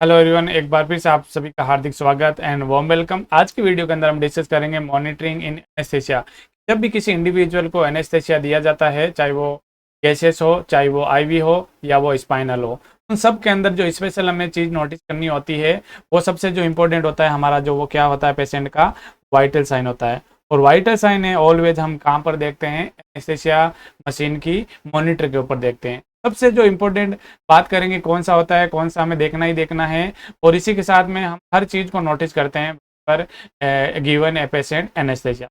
Hello everyone, एक बार फिर से आप सभी का हार्दिक स्वागत एंड वार्म वेलकम। आज की वीडियो के अंदर हम डिस्कस करेंगे मॉनिटरिंग इन एनेस्थेसिया। जब भी किसी इंडिविजुअल को एनेस्थेसिया दिया जाता है, चाहे वो गैसेस हो, चाहे वो आईवी हो या वो स्पाइनल हो, उन सब के अंदर जो स्पेशल हमें चीज़ नोटिस करनी होती है, वो सबसे जो इम्पोर्टेंट होता है हमारा, जो वो क्या होता है, पेशेंट का वाइटल साइन होता है। और वाइटल साइन है ऑलवेज हम कहाँ पर देखते हैं? एनेस्थेसिया मशीन की मॉनिटर के ऊपर देखते हैं। सबसे जो इम्पोर्टेंट बात करेंगे कौन सा होता है, कौन सा हमें देखना ही देखना है, और इसी के साथ में हम हर चीज़ को नोटिस करते हैं पर गिवन ए पेशेंट एनेस्थेसिया।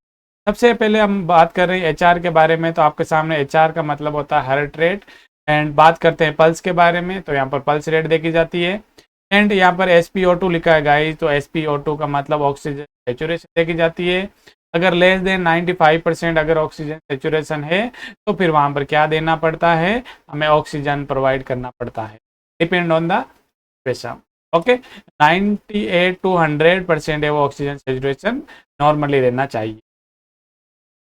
सबसे पहले हम बात कर रहे हैं एचआर के बारे में। तो आपके सामने एचआर का मतलब होता है हार्ट रेट। एंड बात करते हैं पल्स के बारे में, तो यहाँ पर पल्स रेट देखी जाती है। एंड यहाँ पर SpO2 लिखा है गाइस, तो SpO2 का मतलब ऑक्सीजन सेचुरेशन देखी जाती है। अगर लेस देन 95% अगर ऑक्सीजन सेचुरेशन है, तो फिर वहाँ पर क्या देना पड़ता है? हमें ऑक्सीजन प्रोवाइड करना पड़ता है, depend on the pressure. Okay, 98 to 100% है वो ऑक्सीजन सेचुरेशन नॉर्मली रहना चाहिए।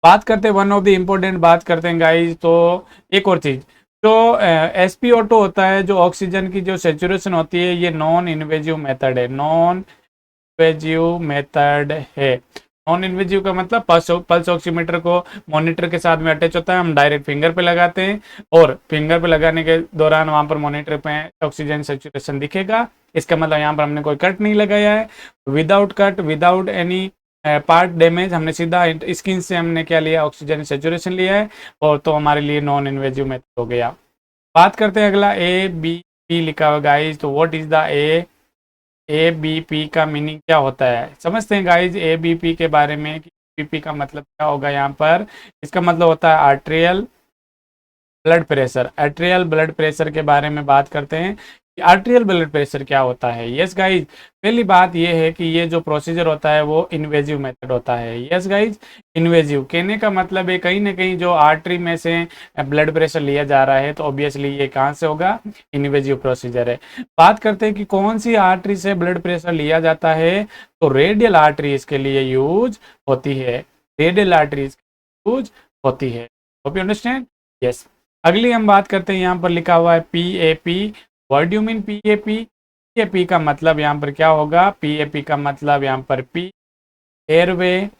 बात करते हैं वन ऑफ द इम्पोर्टेंट, बात करते हैं गाइस, तो एक और चीज़, जो SpO2 होता है, जो ऑक्सीजन की जो सेचुरेशन होती है, ये नॉन इन्वेजिव मेथड है। नॉन इन्वेजिव मेथड है। नॉन इन्वेजिव का मतलब पल्स ऑक्सीमीटर को मॉनिटर के साथ में अटैच होता है, हम डायरेक्ट फिंगर पे लगाते हैं और फिंगर पे लगाने के दौरान वहां पर मॉनिटर पे ऑक्सीजन सेचुरेशन दिखेगा। इसका मतलब यहाँ पर हमने कोई कट नहीं लगाया है। Without cut, without any part damage, हमने सीधा स्किन से हमने क्या लिया? ऑक्सीजन सेचुरेशन लिया है, और तो हमारे लिए नॉन इन्वेजिव मेथड हो गया। बात करते हैं अगला, ABP लिखा हुआ गाइज। तो व्हाट इज द ABP का मीनिंग क्या होता है, समझते हैं गाइज ABP के बारे में कि ABP का मतलब क्या होगा। यहाँ पर इसका मतलब होता है arterial blood pressure. Arterial blood pressure के बारे में बात करते हैं कि आर्टेरियल ब्लड प्रेशर क्या होता है। यस गाइज, पहली बात ये है कि ये जो प्रोसीजर होता है वो इन्वेजिव मेथड होता है। यस गाइज, इन्वेजिव कहने का मतलब है कहीं ना कहीं जो आर्टरी में से ब्लड प्रेशर लिया जा रहा है, तो ऑब्वियसली ये कहाँ से होगा? इन्वेजिव प्रोसीजर है। बात करते हैं कि कौन सी आर्टरी से ब्लड प्रेशर लिया जाता है, तो रेडियल आर्टरी इसके लिए यूज होती है। रेडियल आर्टरी यूज होती है। Hope you understand? यस। अगली हम बात करते हैं, यहाँ पर लिखा हुआ है PAP। What do you mean PAP? PAP का मतलब यहाँ पर क्या होगा? PAP का मतलब यहाँ पर P airway,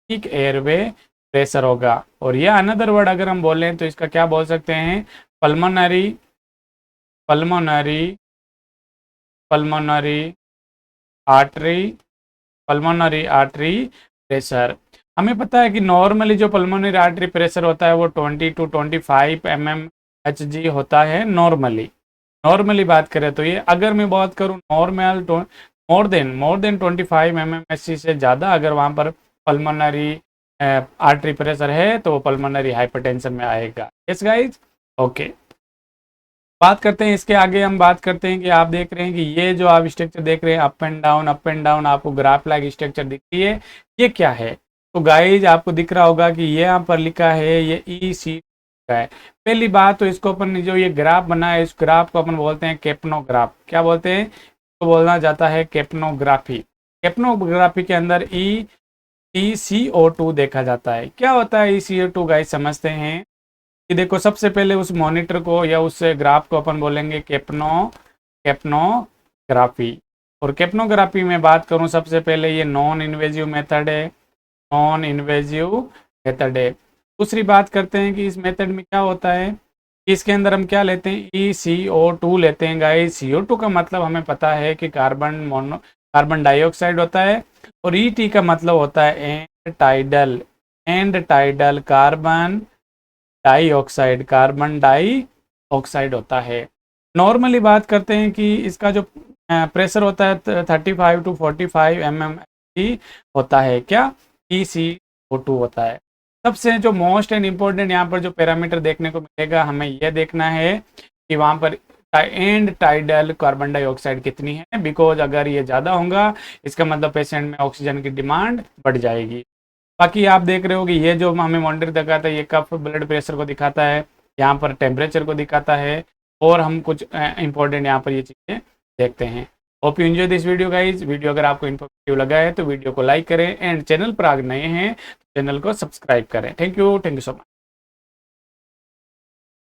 peak airway pressure होगा। और यह अनदर वर्ड अगर हम बोलें तो इसका क्या बोल सकते हैं? Pulmonary pulmonary pulmonary artery pulmonary artery pressure. हमें पता है कि नॉर्मली जो पल्मोनरी आर्टरी प्रेशर होता है वो 20 to 25 mmHg होता है नॉर्मली बात करें तो। ये अगर मैं बात करूँ नॉर्मल, मोर देन 25 mmHg से ज़्यादा अगर वहाँ पर पल्मोनरी आर्टरी प्रेशर है, तो वो पल्मोनरी हाइपरटेंशन में आएगा। Yes guys, okay. बात करते हैं इसके आगे, हम बात करते हैं कि आप देख रहे हैं कि ये जो आप स्ट्रक्चर देख रहे हैं, अप एंड डाउन आपको ग्राफ लाइक स्ट्रक्चर दिखती है, ये क्या है? तो गाइज आपको दिख रहा होगा कि ये यहाँ पर लिखा है, ये EC का है। पहली बात तो इसको अपन जो ये ग्राफ बना है, इस ग्राफ को अपन बोलते हैं कैप्नोग्राफ। क्या बोलते हैं? तो बोलना जाता है कैप्नोग्राफी। कैप्नोग्राफी के अंदर ECO2 देखा जाता है। क्या होता है ECO2 गाइज, समझते हैं कि देखो, सबसे पहले उस मॉनिटर को या उस ग्राफ को अपन बोलेंगे कैप्नोग्राफी। और कैप्नोग्राफी में बात करूं, सबसे पहले ये नॉन इन्वेजिव मेथड है। नॉन इन्वेजिव मेथड है। दूसरी बात करते हैं कि इस मेथड में क्या होता है, इसके अंदर हम क्या लेते हैं? ECO2 लेते हैं गाइस। CO2 का मतलब हमें पता है कि कार्बन डाइऑक्साइड होता है, और ET का मतलब होता है एंड टाइडल कार्बन डाइऑक्साइड होता है। नॉर्मली बात करते हैं कि इसका जो प्रेशर होता है 35 to 45 mmHg होता है। क्या? ECO2 होता है। सबसे जो मोस्ट एंड इम्पोर्टेंट यहाँ पर जो पैरामीटर देखने को मिलेगा, हमें यह देखना है कि वहाँ पर एंड टाइडल कार्बन डाइऑक्साइड कितनी है। बिकॉज अगर ये ज़्यादा होगा, इसका मतलब पेशेंट में ऑक्सीजन की डिमांड बढ़ जाएगी। बाकी आप देख रहे हो कि ये जो हमें मॉनिटर दिखाता है, ये कफ ब्लड प्रेशर को दिखाता है, यहाँ पर टेम्परेचर को दिखाता है, और हम कुछ इंपॉर्टेंट यहाँ पर ये चीज़ें देखते हैं। Hope you enjoy this video guys. Video अगर आपको इन्फॉर्मेटिव लगा है तो वीडियो को लाइक करें, एंड चैनल पर अगर नए हैं तो चैनल को सब्सक्राइब करें। Thank you so much.